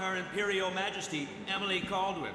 Her Imperial Majesty, Emily Caldwin.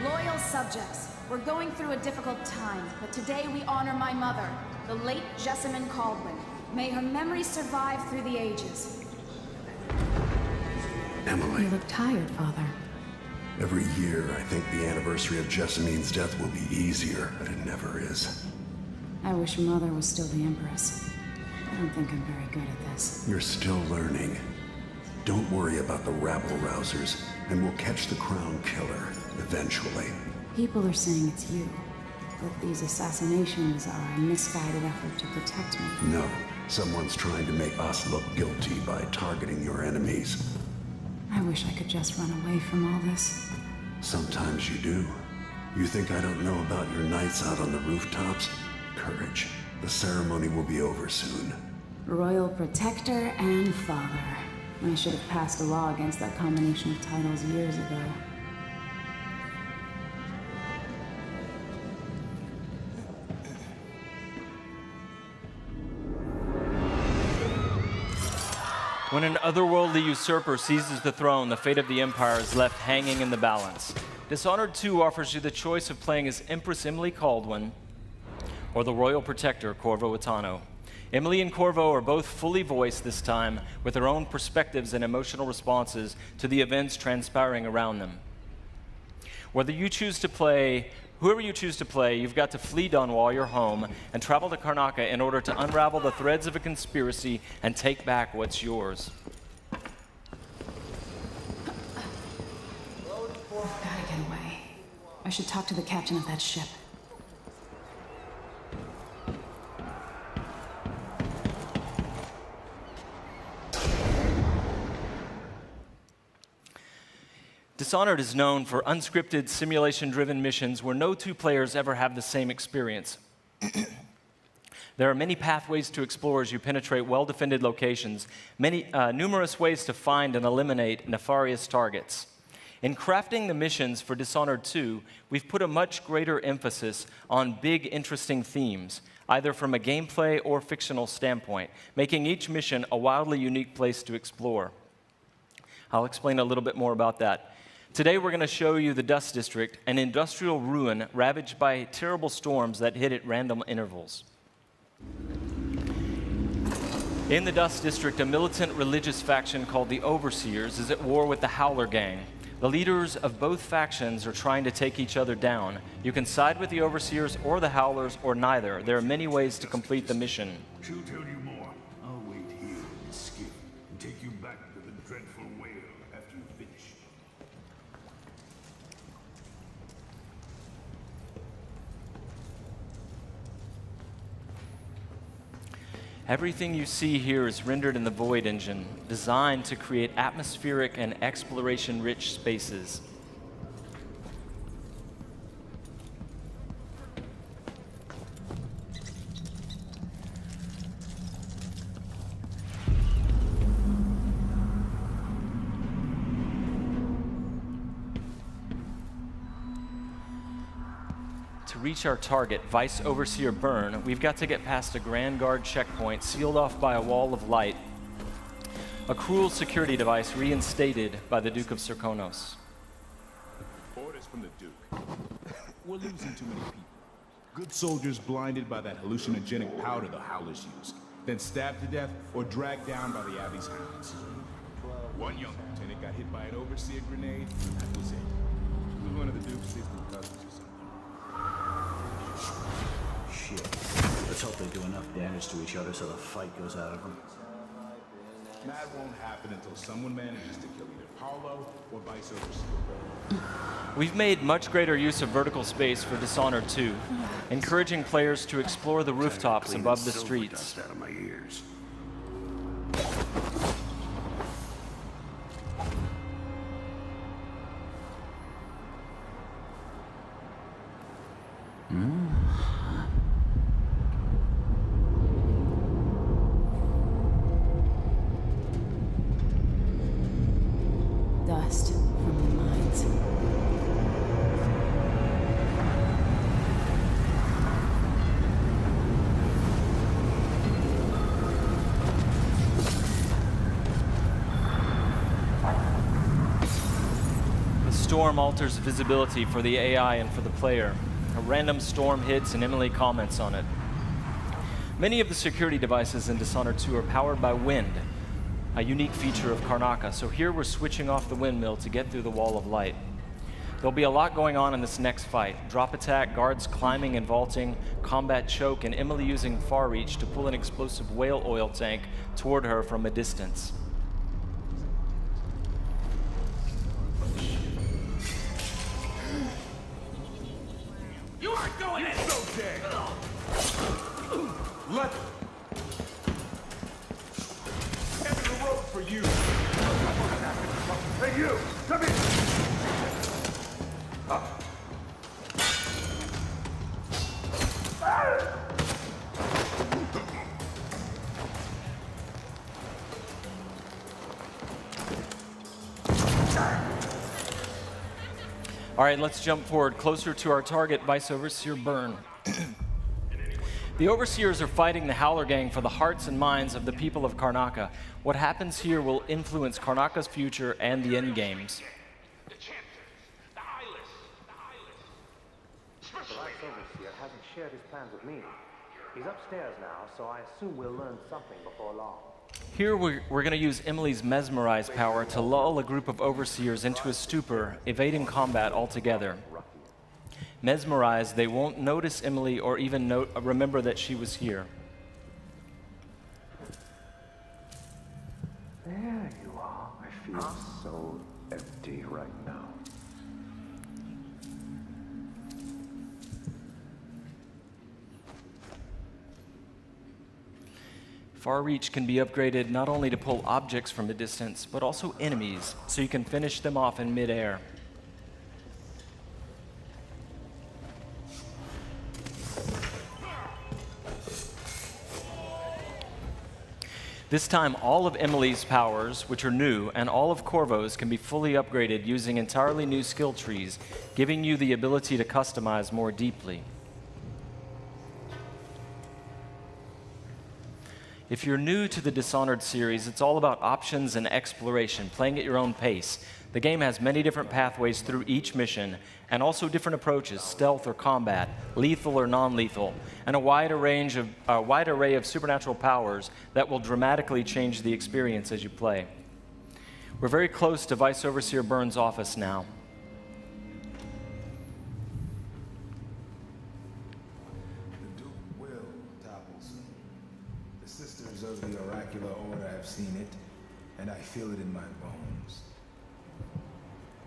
Loyal subjects, we're going through a difficult time, but today we honor my mother, the late Jessamine Caldwin. May her memory survive through the ages. Emily. You look tired, Father. Every year, I think the anniversary of Jessamine's death will be easier, but it never is. I wish Mother was still the Empress. I don't think I'm very good at this. You're still learning. Don't worry about the rabble-rousers, and we'll catch the Crown Killer, eventually. People are saying it's you, that these assassinations are a misguided effort to protect me. No, someone's trying to make us look guilty by targeting your enemies. I wish I could just run away from all this. Sometimes you do. You think I don't know about your nights out on the rooftops? Courage. The ceremony will be over soon. Royal Protector and Father. I should have passed a law against that combination of titles years ago. When an otherworldly usurper seizes the throne, the fate of the Empire is left hanging in the balance. Dishonored 2 offers you the choice of playing as Empress Emily Caldwin or the Royal Protector, Corvo Attano. Emily and Corvo are both fully voiced this time with their own perspectives and emotional responses to the events transpiring around them. Whoever you choose to play, you've got to flee Dunwall, your home, and travel to Karnaca in order to unravel the threads of a conspiracy and take back what's yours. I've gotta get away. I should talk to the captain of that ship. Dishonored is known for unscripted, simulation-driven missions where no two players ever have the same experience. There are many pathways to explore as you penetrate well-defended locations, numerous ways to find and eliminate nefarious targets. In crafting the missions for Dishonored 2, we've put a much greater emphasis on big, interesting themes, either from a gameplay or fictional standpoint, making each mission a wildly unique place to explore. I'll explain a little bit more about that. Today we're going to show you the Dust District, an industrial ruin ravaged by terrible storms that hit at random intervals. In the Dust District, a militant religious faction called the Overseers is at war with the Howler Gang. The leaders of both factions are trying to take each other down. You can side with the Overseers or the Howlers or neither. There are many ways to complete the mission. She'll tell you more. I'll wait here in the skiff and take you back to the dreadful whale after you finish. Everything you see here is rendered in the Void engine, designed to create atmospheric and exploration-rich spaces. To reach our target, Vice Overseer Byrne, we've got to get past a Grand Guard checkpoint sealed off by a wall of light, a cruel security device reinstated by the Duke of Serkonos. Orders from the Duke. We're losing too many people. Good soldiers blinded by that hallucinogenic powder the Howlers use, then stabbed to death or dragged down by the Abbey's hounds. One young lieutenant got hit by an Overseer grenade, and that was it. He was one of the Duke's 60 cousins or something. Shit. Let's hope they do enough damage to each other so the fight goes out of them. That won't happen until someone manages to kill either Paulo or Vice Overseer. We've made much greater use of vertical space for Dishonored 2, encouraging players to explore the rooftops above the streets. Out of my ears. Dust from the mines. storm alters visibility for the AI and for the player. A random storm hits and Emily comments on it. Many of the security devices in Dishonored 2 are powered by wind, a unique feature of Karnaca. So here we're switching off the windmill to get through the wall of light. There'll be a lot going on in this next fight. Drop attack, guards climbing and vaulting, combat choke, and Emily using far reach to pull an explosive whale oil tank toward her from a distance. You aren't going in! So dead! Let end of the road for you! Hey you! Come here! All right, let's jump forward closer to our target, Vice Overseer Byrne. The Overseers are fighting the Howler Gang for the hearts and minds of the people of Karnaca. What happens here will influence Karnaca's future and the endgames. The Vice Overseer hasn't shared his plans with me. He's upstairs now, so I assume we'll learn something before long. Here we're going to use Emily's Mesmerize power to lull a group of Overseers into a stupor, evading combat altogether. Mesmerized, they won't notice Emily or even remember that she was here. There you are. I feel so empty right now. Far Reach can be upgraded not only to pull objects from a distance, but also enemies, so you can finish them off in midair. This time, all of Emily's powers, which are new, and all of Corvo's can be fully upgraded using entirely new skill trees, giving you the ability to customize more deeply. If you're new to the Dishonored series, it's all about options and exploration, playing at your own pace. The game has many different pathways through each mission, and also different approaches, stealth or combat, lethal or non-lethal, and a wide array of supernatural powers that will dramatically change the experience as you play. We're very close to Vice Overseer Byrne's office now. The Duke will topple soon. The Sisters of the Oracular Order have seen it, and I feel it in my bones.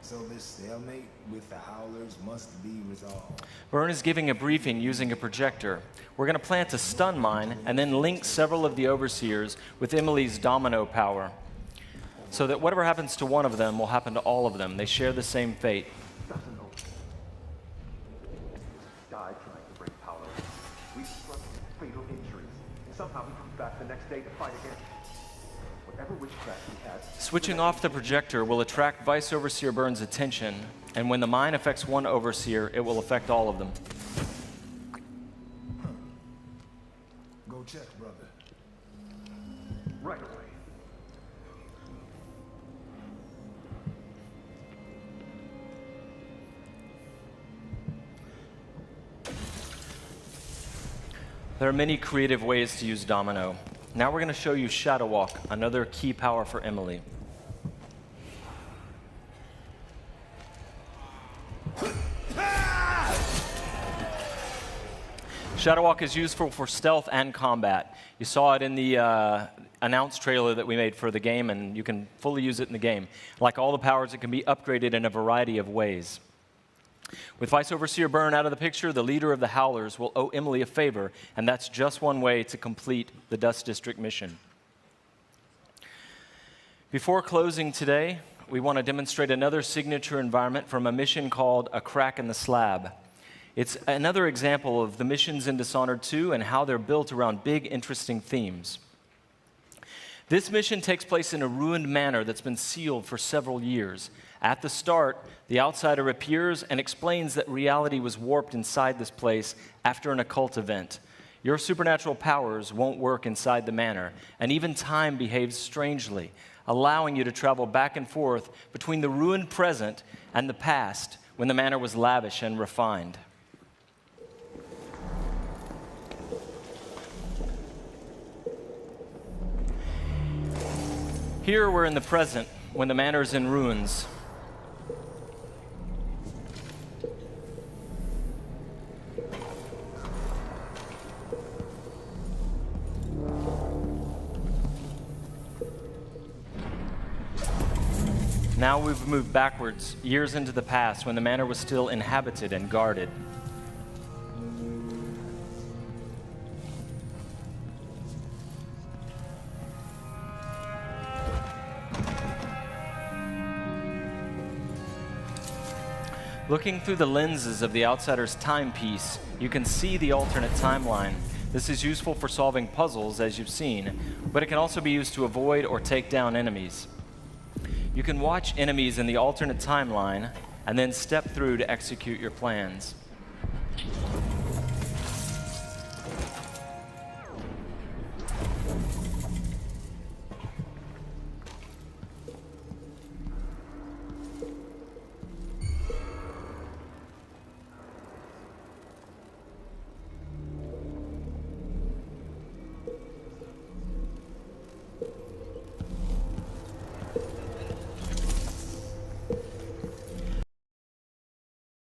So this stalemate with the Howlers must be resolved. Byrne is giving a briefing using a projector. We're going to plant a stun mine and then link several of the Overseers with Emily's domino power, so that whatever happens to one of them will happen to all of them. They share the same fate. Doesn't know. Died trying to bring power. We suffered fatal injuries. Somehow he comes back the next day to fight again. Whatever witchcraft he had. Switching off the projector will attract Vice Overseer Byrne's attention, and when the mine affects one Overseer, it will affect all of them. Go check, brother. Right away. There are many creative ways to use Domino. Now we're going to show you Shadow Walk, another key power for Emily. Shadow Walk is useful for stealth and combat. You saw it in the announced trailer that we made for the game, and you can fully use it in the game. Like all the powers, it can be upgraded in a variety of ways. With Vice Overseer Byrne out of the picture, the leader of the Howlers will owe Emily a favor, and that's just one way to complete the Dust District mission. Before closing today, we want to demonstrate another signature environment from a mission called A Crack in the Slab. It's another example of the missions in Dishonored 2 and how they're built around big, interesting themes. This mission takes place in a ruined manor that's been sealed for several years. At the start, the outsider appears and explains that reality was warped inside this place after an occult event. Your supernatural powers won't work inside the manor, and even time behaves strangely. allowing you to travel back and forth between the ruined present and the past when the manor was lavish and refined. Here we're in the present when the manor is in ruins. Now we've moved backwards, years into the past, when the manor was still inhabited and guarded. Looking through the lenses of the outsider's timepiece, you can see the alternate timeline. This is useful for solving puzzles, as you've seen, but it can also be used to avoid or take down enemies. You can watch enemies in the alternate timeline and then step through to execute your plans.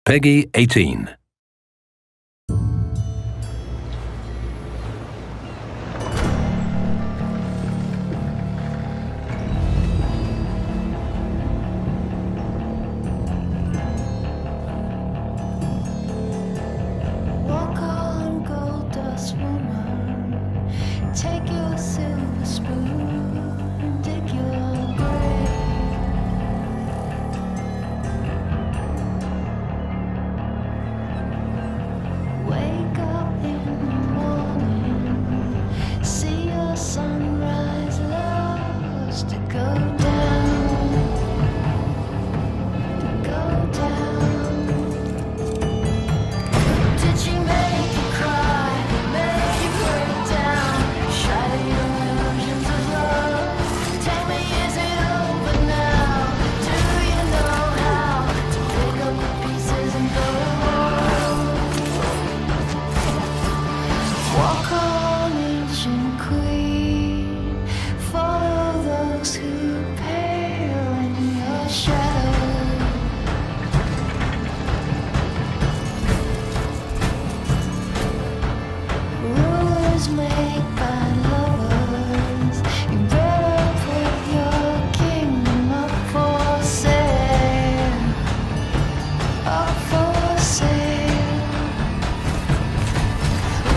Peggy 18. Walk on, gold dust woman. Take your silver spoon, dig your grave. Wake up in the morning, see your sunrise lost to go down, to go down. Did she make you cry, make you break down, shatter your illusions of love? Tell me, is it over now? Do you know how to pick up the pieces and go home? Walk on, ancient queen, follow those who pale in your shadow. Rulers made by lovers, you better put your kingdom up for sale, up for sale.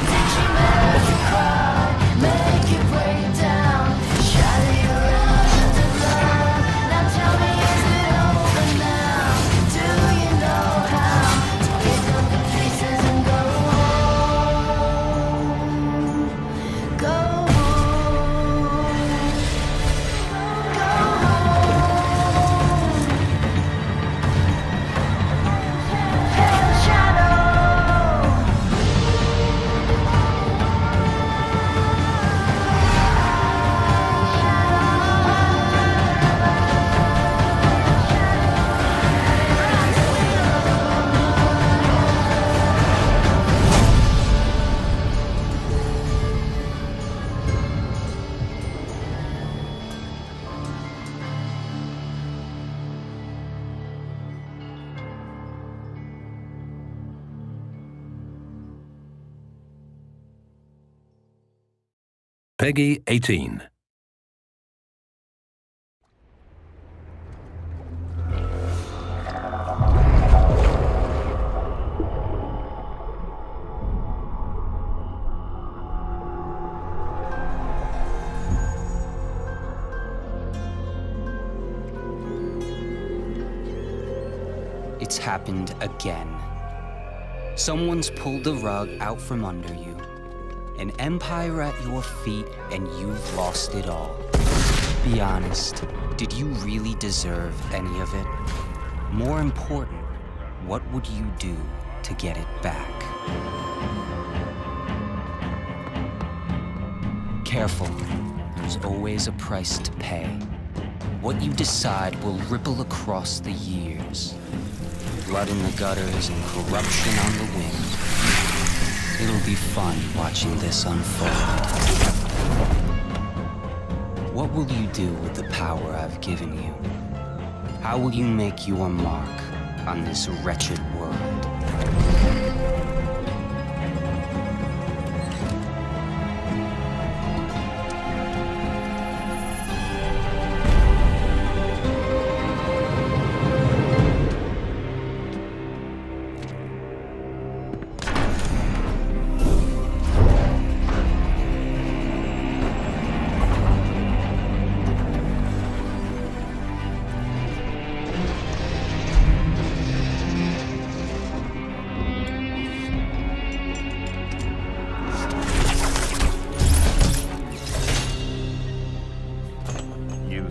Did she make you cry, make you break down, shatter your illusions of love? Now tell me, is it over now? Do you know how to pick up the pieces and go home? Go home. Go home. Pale shadow. Peggy 18. It's happened again. Someone's pulled the rug out from under you. An empire at your feet, and you've lost it all. Be honest, did you really deserve any of it? More important, what would you do to get it back? Careful, there's always a price to pay. What you decide will ripple across the years. Blood in the gutters and corruption on the wind. It'll be fun watching this unfold. What will you do with the power I've given you? How will you make your mark on this wretched world?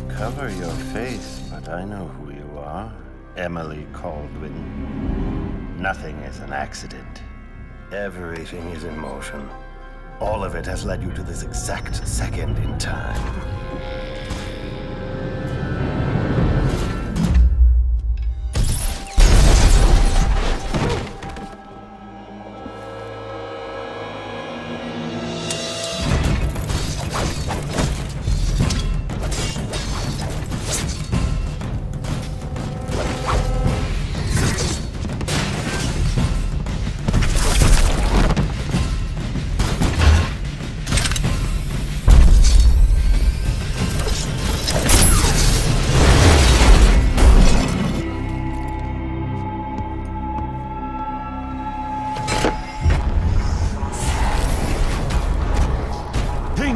Cover your face, but I know who you are. Emily Caldwin. Nothing is an accident. Everything is in motion. All of it has led you to this exact second in time.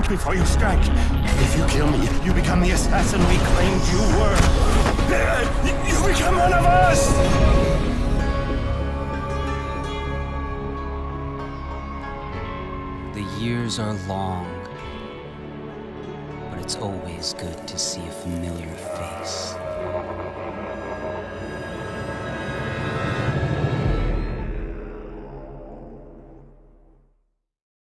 Before you strike. If you kill me, you become the assassin we claimed you were. You become one of us! The years are long, but it's always good to see a familiar face.